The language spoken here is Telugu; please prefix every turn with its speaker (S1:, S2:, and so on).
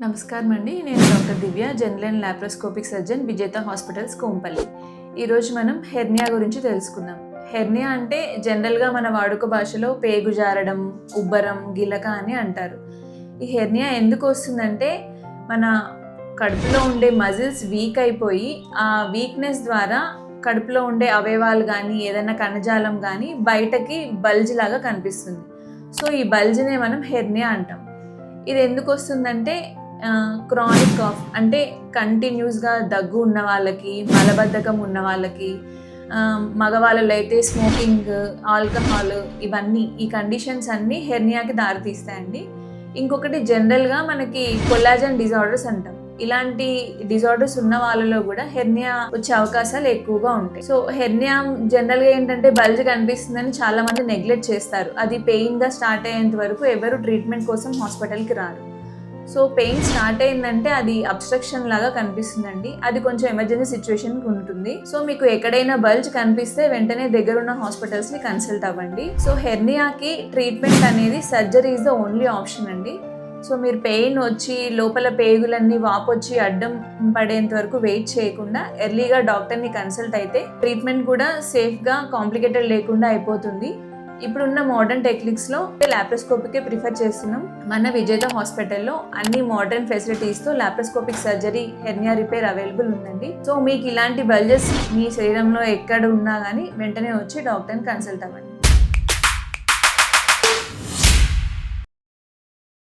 S1: నమస్కారం అండి. నేను doctor Divya, general and laparoscopic surgeon, విజేత హాస్పిటల్స్, కోంపల్లి. ఈరోజు మనం హెర్నియా గురించి తెలుసుకుందాం. హెర్నియా అంటే జనరల్గా మన వాడుక భాషలో పేగు జారడం, ఉబ్బరం, గిలక అని అంటారు. ఈ హెర్నియా ఎందుకు వస్తుందంటే మన కడుపులో ఉండే మజిల్స్ వీక్ అయిపోయి ఆ వీక్నెస్ ద్వారా కడుపులో ఉండే అవయవాలు కానీ ఏదైనా కణజాలం కానీ బయటకి బల్జ్ లాగా కనిపిస్తుంది. సో ఈ బల్జ్నే మనం హెర్నియా అంటాం. ఇది ఎందుకు వస్తుందంటే క్రానిక్ కాఫ్ అంటే కంటిన్యూస్గా దగ్గు ఉన్న వాళ్ళకి, మలబద్ధకం ఉన్న వాళ్ళకి, మగవాళ్ళలో అయితే స్మోకింగ్, ఆల్కహాల్, ఇవన్నీ ఈ కండిషన్స్ అన్నీ హెర్నియాకి దారితీస్తాయండి. ఇంకొకటి జనరల్గా మనకి కొల్లాజన్ డిజార్డర్స్ అంటాం. ఇలాంటి డిజార్డర్స్ ఉన్న వాళ్ళలో కూడా హెర్నియా వచ్చే అవకాశాలు ఎక్కువగా ఉంటాయి. సో హెర్నియా జనరల్గా ఏంటంటే బల్జ్ కనిపిస్తుందని చాలా మంది నెగ్లెక్ట్ చేస్తారు. అది పెయిన్గా స్టార్ట్ అయ్యేంత వరకు ఎవరు ట్రీట్మెంట్ కోసం హాస్పిటల్కి రారు. సో పెయిన్ స్టార్ట్ అయిందంటే అది అబ్స్ట్రక్షన్ లాగా కనిపిస్తుందండి. అది కొంచెం ఎమర్జెన్సీ సిచ్యువేషన్కి ఉంటుంది. సో మీకు ఎక్కడైనా బల్జ్ కనిపిస్తే వెంటనే దగ్గరున్న హాస్పిటల్స్ని కన్సల్ట్ అవ్వండి. సో హెర్నియాకి ట్రీట్మెంట్ అనేది surgery is the only option అండి. సో మీరు పెయిన్ వచ్చి లోపల పేగులన్నీ వాపొచ్చి అడ్డం పడేంత వరకు వెయిట్ చేయకుండా ఎర్లీగా డాక్టర్ని కన్సల్ట్ అయితే ట్రీట్మెంట్ కూడా సేఫ్గా, కాంప్లికేటెడ్ లేకుండా అయిపోతుంది. ఇప్పుడున్న మోడర్న్ టెక్నిక్స్లో లాప్రోస్కోపికే ప్రిఫర్ చేస్తున్నాం. మన విజేత హాస్పిటల్లో అన్ని మోడర్న్ ఫెసిలిటీస్తో laparoscopic surgery, hernia repair available ఉందండి. సో మీకు ఇలాంటి బల్జెస్ మీ శరీరంలో ఎక్కడ ఉన్నా కానీ వెంటనే వచ్చి డాక్టర్ని కన్సల్ట్ అవ్వండి.